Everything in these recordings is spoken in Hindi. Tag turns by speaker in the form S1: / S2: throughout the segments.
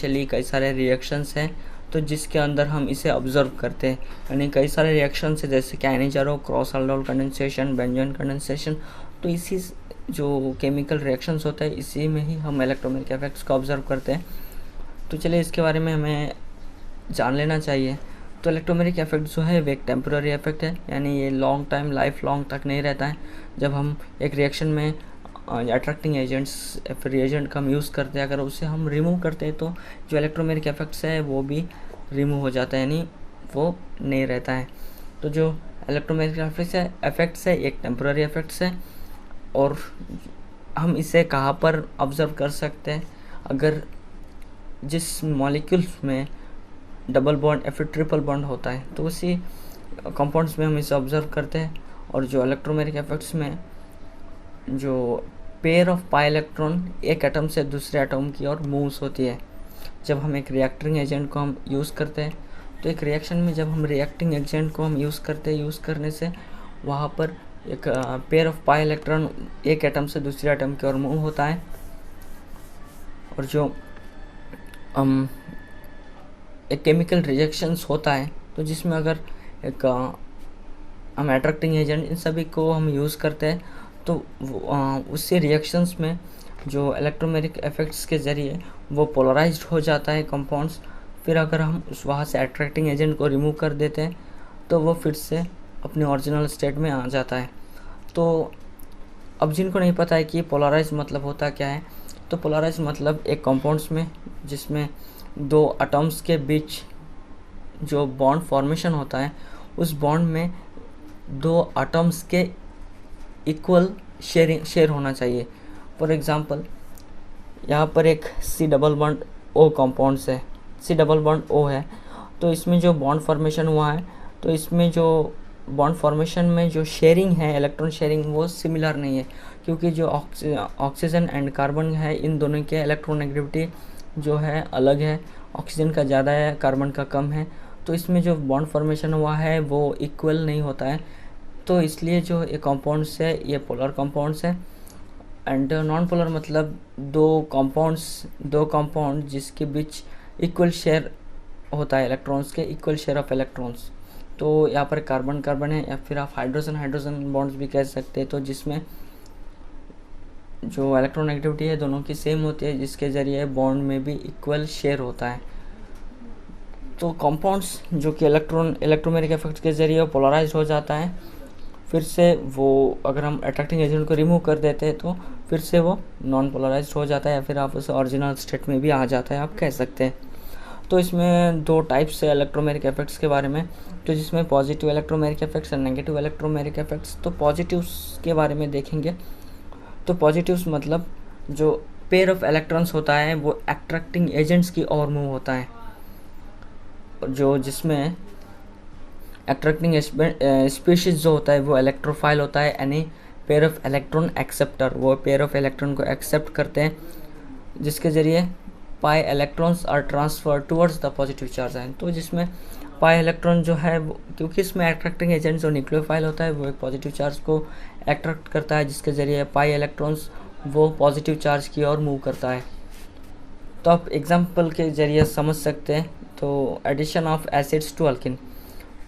S1: एक्सपोनेंशियली कई सारे रिएक्शंस हैं तो जिसके अंदर हम इसे ऑब्जर्व करते हैं, यानी कई सारे रिएक्शंस है जैसे Cannizzaro, cross aldol condensation, benzoin condensation. तो इसी जो केमिकल रिएक्शंस होते हैं इसी में ही हम इलेक्ट्रोमैग्नेटिक इफेक्ट्स को ऑब्जर्व करते हैं। तो चलिए इसके बारे में हमें जान लेना चाहिए। तो इलेक्ट्रोमैग्नेटिक इफेक्ट जो है वो एक टेम्पररी इफेक्ट है, यानी ये लॉन्ग टाइम लाइफ लॉन्ग तक नहीं रहता है। जब हम एक रिएक्शन में अट्रैक्टिंग एजेंट्स फिर रिएजेंट का हम यूज़ करते हैं, अगर उसे हम रिमूव करते हैं तो जो इलेक्ट्रोमैग्नेटिक इफेक्ट्स है वो भी रिमूव हो जाता है, यानी वो नहीं रहता है। तो जो इलेक्ट्रोमैग्नेटिक इफेक्ट्स है एक टेम्पररी इफेक्ट्स है, और हम इसे कहाँ पर ऑब्ज़र्व कर सकते हैं, अगर जिस मॉलिक्यूल्स में डबल बॉन्ड या फिर ट्रिपल बॉन्ड होता है तो उसी कंपाउंड्स में हम इसे ऑब्जर्व करते हैं। और जो इलेक्ट्रोमैग्नेटिक इफेक्ट्स में जो पेयर ऑफ पाई इलेक्ट्रॉन एक एटम से दूसरे एटम की ओर मूव्स होती है, जब हम एक रिएक्टिंग एजेंट को हम यूज़ करते हैं, तो एक रिएक्शन में जब हम रिएक्टिंग एजेंट को हम यूज़ करते हैं, यूज़ करने से वहाँ पर एक पेयर ऑफ पाई इलेक्ट्रॉन एक एटम से दूसरे एटम की ओर मूव होता है। और जो एक केमिकल रिएक्शंस होता है तो जिसमें अगर एक हम अट्रैक्टिंग एजेंट इन सभी को हम यूज़ करते हैं तो उससे रिएक्शंस में जो इलेक्ट्रोमैग्नेटिक इफेक्ट्स के ज़रिए वो पोलराइज्ड हो जाता है कंपाउंड्स। फिर अगर हम उस वहाँ से अट्रैक्टिंग एजेंट को रिमूव कर देते हैं तो वो फिर से अपने ओरिजिनल स्टेट में आ जाता है। तो अब जिनको नहीं पता है कि पोलराइज मतलब होता क्या है, तो पोलराइज मतलब एक कंपाउंड्स में जिसमें दो एटम्स के बीच जो बॉन्ड फॉर्मेशन होता है उस बॉन्ड में दो एटम्स के इक्वल शेयर होना चाहिए। फॉर एग्जांपल यहाँ पर एक C double bond O compounds है, सी डबल बॉन्ड ओ है, तो इसमें जो बॉन्ड फॉर्मेशन हुआ है तो इसमें जो बॉन्ड फॉर्मेशन में जो शेयरिंग है इलेक्ट्रॉन शेयरिंग वो सिमिलर नहीं है, क्योंकि जो ऑक्सीजन एंड कार्बन है इन दोनों के इलेक्ट्रोनेगेटिविटी जो है अलग है, ऑक्सीजन का ज़्यादा है कार्बन का कम है, तो इसमें जो बॉन्ड फॉर्मेशन हुआ है वो इक्वल नहीं होता है। तो इसलिए जो ये कंपाउंड्स है ये पोलर कंपाउंड्स है। एंड नॉन पोलर मतलब दो कंपाउंड जिसके बीच इक्वल शेयर होता है इलेक्ट्रॉन्स के, इक्वल शेयर ऑफ इलेक्ट्रॉन्स। तो यहाँ पर कार्बन कार्बन है या फिर आप हाइड्रोजन बॉन्ड्स भी कह सकते हैं, तो जिसमें जो इलेक्ट्रोनेगेटिविटी है दोनों की सेम होती है, जिसके ज़रिए बॉन्ड में भी इक्वल शेयर होता है। तो कंपाउंड्स जो कि इलेक्ट्रोमैग्नेटिक इफेक्ट के ज़रिए पोलराइज हो जाता है, फिर से वो अगर हम अट्रैक्टिंग एजेंट को रिमूव कर देते हैं तो फिर से वो नॉन पोलराइज्ड हो जाता है, या फिर आप उसे ओरिजिनल स्टेट में भी आ जाता है, आप कह सकते हैं। तो इसमें दो टाइप्स है इलेक्ट्रोमैग्नेटिक इफेक्ट्स के बारे में, तो जिसमें पॉजिटिव इलेक्ट्रोमैग्नेटिक इफेक्ट्स और नेगेटिव इलेक्ट्रोमैग्नेटिक इफेक्ट्स। तो पॉजिटिव्स के बारे में देखेंगे तो पॉजिटिव्स मतलब जो पेयर ऑफ इलेक्ट्रॉन्स होता है वो अट्रैक्टिंग एजेंट्स की ओर मूव होता है, जो जिसमें अट्रैक्टिंग स्पीशीज जो होता है वो इलेक्ट्रोफाइल होता है, यानी पेयर ऑफ इलेक्ट्रॉन एक्सेप्टर, वो पेयर ऑफ इलेक्ट्रॉन को एक्सेप्ट करते हैं, जिसके ज़रिए pi electrons are transfer towards the positive charge ion. तो जिसमें पाई इलेक्ट्रॉन जो है वो क्योंकि इसमें अट्रैक्टिंग एजेंट जो न्यूक्लियोफाइल होता है वो एक पॉजिटिव चार्ज को अट्रैक्ट करता है, जिसके ज़रिए पाई इलेक्ट्रॉन्स वो पॉजिटिव चार्ज की ओर मूव करता है। तो आप एग्जाम्पल के ज़रिए समझ सकते हैं। तो addition of acids to alkene,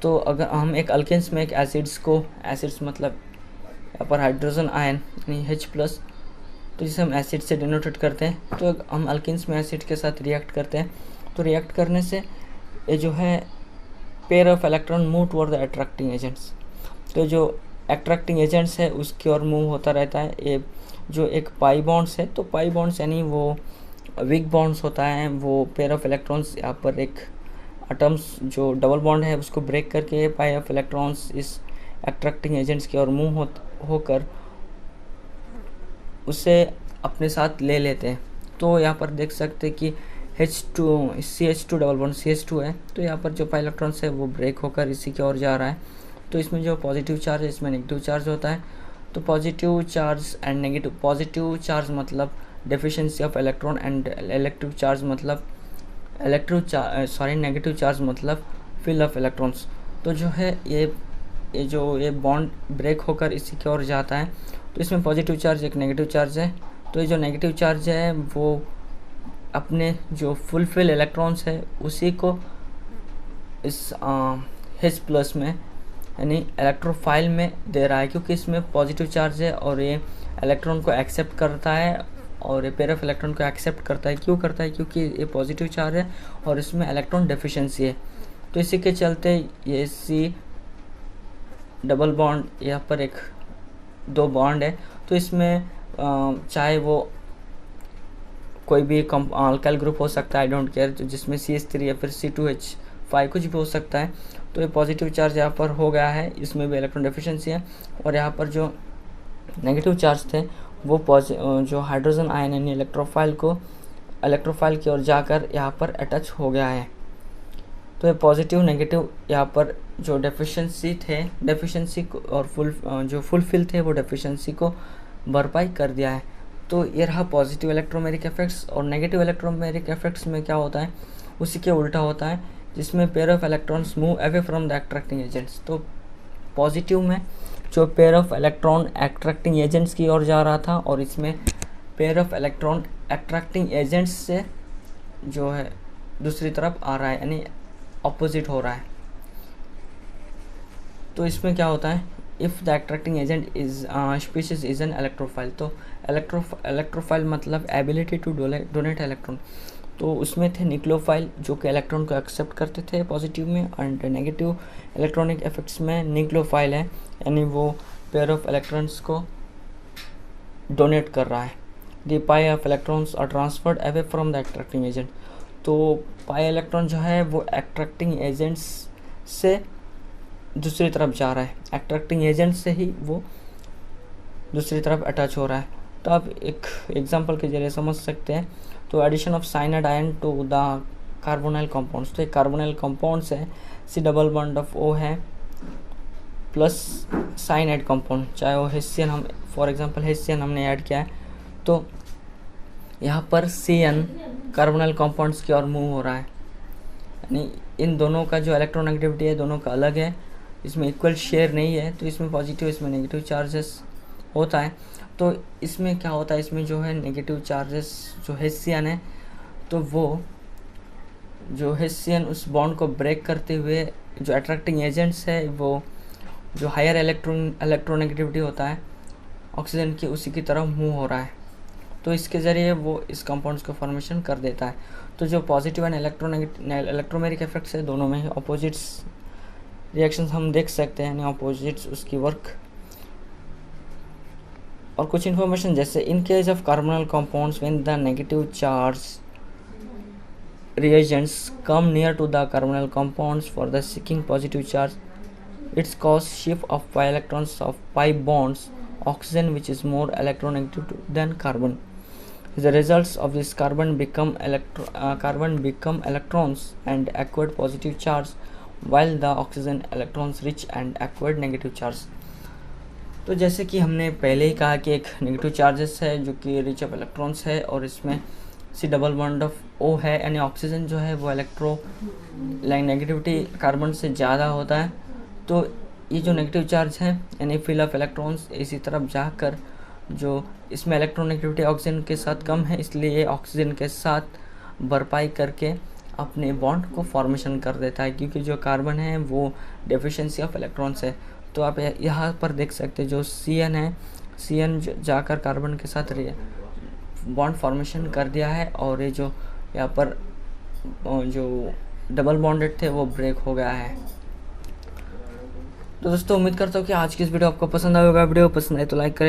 S1: तो अगर हम एक अल्किन्स में एक एसिड्स मतलब यहाँ पर हाइड्रोजन आयन यानी H+, तो जिसे हम एसिड से डिनोटेट करते हैं, तो हम अल्किन्स में एसिड के साथ रिएक्ट करते हैं, तो रिएक्ट करने से ये जो है pair of electron move toward the attracting agents. तो जो अट्रैक्टिंग एजेंट्स है उसकी ओर मूव होता रहता है। ये जो एक पाई बॉन्ड्स है, तो पाई बॉन्ड्स यानी वो वीक बॉन्ड्स होता है, वो पेयर ऑफ इलेक्ट्रॉन्स यहाँ पर एक एटम्स जो डबल बॉन्ड है उसको ब्रेक करके पाई ऑफ इलेक्ट्रॉन्स इस अट्रैक्टिंग एजेंट्स की ओर मूव होकर उसे अपने साथ ले लेते हैं। तो यहाँ पर देख सकते हैं कि CH2 डबल बॉन्ड CH2 है, तो यहाँ पर जो पाई इलेक्ट्रॉन्स है वो ब्रेक होकर इसी की ओर जा रहा है। तो इसमें जो पॉजिटिव चार्ज है इसमें नेगेटिव चार्ज होता है। तो positive charge and negative, positive charge मतलब deficiency of electron and electric charge मतलब नेगेटिव चार्ज मतलब फिल ऑफ इलेक्ट्रॉन्स। तो जो है ये बॉन्ड ब्रेक होकर इसी की ओर जाता है। तो इसमें पॉजिटिव चार्ज एक नेगेटिव चार्ज है, तो ये जो नेगेटिव चार्ज है वो अपने जो फुलफिल इलेक्ट्रॉन्स है उसी को इस H प्लस में यानी इलेक्ट्रोफाइल में दे रहा है, क्योंकि इसमें पॉजिटिव चार्ज है और ये इलेक्ट्रॉन को एक्सेप्ट करता है और ये पेयर ऑफ इलेक्ट्रॉन को एक्सेप्ट करता है। क्यों करता है? क्योंकि ये पॉजिटिव चार्ज है और इसमें इलेक्ट्रॉन डेफिशिएंसी है। तो इसी के चलते ये C डबल बॉन्ड, यहाँ पर एक 2 बॉन्ड है, तो इसमें चाहे वो कोई भी अल्काइल ग्रुप हो सकता है, आई डोंट केयर, जिसमें CH3 या फिर C2H5 कुछ भी हो सकता है। तो ये पॉजिटिव चार्ज यहाँ पर हो गया है, इसमें भी इलेक्ट्रॉन डेफिशिएंसी है। और यहाँ पर जो नेगेटिव चार्ज थे वो जो हाइड्रोजन आयन यानी इलेक्ट्रोफाइल की ओर जाकर यहाँ पर अटैच हो गया है। तो ये पॉजिटिव नेगेटिव यहाँ पर जो डेफिशिएंसी को और जो फुलफिल थे वो डेफिशिएंसी को भरपाई कर दिया है। तो ये रहा पॉजिटिव इलेक्ट्रोमेरिक इफेक्ट्स। और नेगेटिव इलेक्ट्रोमेरिक इफेक्ट्स में क्या होता है, उसी के उल्टा होता है, जिसमें pair of electrons move away from the attracting agents. तो पॉजिटिव में जो pair of electron attracting agents की ओर जा रहा था, और इसमें pair of electron attracting agents से जो है दूसरी तरफ आ रहा है, यानी ऑपोजिट हो रहा है। तो इसमें क्या होता है, if the attracting agent is species is an electrophile. तो इलेक्ट्रोफाइल मतलब एबिलिटी टू डोनेट इलेक्ट्रॉन। तो उसमें थे न्यूक्लियोफाइल जो कि इलेक्ट्रॉन को एक्सेप्ट करते थे पॉजिटिव में, एंड नेगेटिव इलेक्ट्रॉनिक इफेक्ट्स में न्यूक्लियोफाइल है, यानी वो पेयर ऑफ इलेक्ट्रॉन्स को डोनेट कर रहा है। The pi of electrons are transferred away from the attracting agent. तो पाई इलेक्ट्रॉन जो है वो अट्रैक्टिंग एजेंट्स से दूसरी तरफ जा रहा है, अट्रैक्टिंग एजेंट से ही वो दूसरी तरफ अटैच हो रहा है। तो आप एक एग्जांपल के जरिए समझ सकते हैं। तो addition of cyanide ion to the carbonyl compounds. तो एक कार्बोनाइल कंपाउंड्स है, C double bond of O है प्लस साइनाइड कंपाउंड, चाहे वो हेसियन, हम फॉर एग्जांपल हेसियन हमने ऐड किया है, तो यहाँ पर CN कार्बोनाइल कंपाउंड्स की ओर मूव हो रहा है, यानी इन दोनों का जो इलेक्ट्रोनेगेटिविटी है दोनों का अलग है, इसमें इक्वल शेयर नहीं है। तो इसमें पॉजिटिव, इसमें नेगेटिव चार्जेस होता है। तो इसमें क्या होता है, इसमें जो है नेगेटिव चार्जेस जो हेसियन है, तो वो जो हेसियन उस बॉन्ड को ब्रेक करते हुए जो अट्रैक्टिंग एजेंट्स है, वो जो हायर इलेक्ट्रोनेगेटिविटी होता है ऑक्सीजन की, उसी की तरफ मूव हो रहा है। तो इसके ज़रिए वो इस कंपाउंड्स को फॉर्मेशन कर देता है। तो जो पॉजिटिव एंड इलेक्ट्रोमेरिक इफेक्ट्स है, दोनों में ही अपोजिट्स रिएक्शंस हम देख सकते हैं, यानी अपोजिट्स उसकी वर्क। और कुछ इन्फॉर्मेशन, जैसे in case of carbonyl compounds when the negative charge reagents come near to the carbonyl compounds for the seeking positive charge, it's cause shift of pi electrons of pi bonds oxygen, which is more electronegative than carbon. The results of this carbon become electrons and acquired positive charge, while the oxygen electrons reach and acquired negative charge. तो जैसे कि हमने पहले ही कहा कि एक नेगेटिव चार्जेस है जो कि रिच ऑफ इलेक्ट्रॉन्स है, और इसमें C double bond of O है, यानी ऑक्सीजन जो है वो नेगेटिविटी कार्बन से ज़्यादा होता है। तो ये जो नेगेटिव चार्ज है, यानी फिल ऑफ इलेक्ट्रॉन्स इसी तरफ जाकर जो इसमें इलेक्ट्रोनेगेटिविटी ऑक्सीजन के साथ कम है, इसलिए ये ऑक्सीजन के साथ भरपाई करके अपने बॉन्ड को फॉर्मेशन कर देता है, क्योंकि जो कार्बन है वो डेफिशिएंसी ऑफ इलेक्ट्रॉन्स है। तो आप यहाँ पर देख सकते हैं जो CN है, CN जाकर कार्बन के साथ बॉन्ड फॉर्मेशन कर दिया है, और ये जो यहाँ पर जो डबल बॉन्डेड थे वो ब्रेक हो गया है। तो दोस्तों उम्मीद करता हूँ कि आज की इस वीडियो आपको पसंद आएगा। वीडियो पसंद आए तो लाइक करें।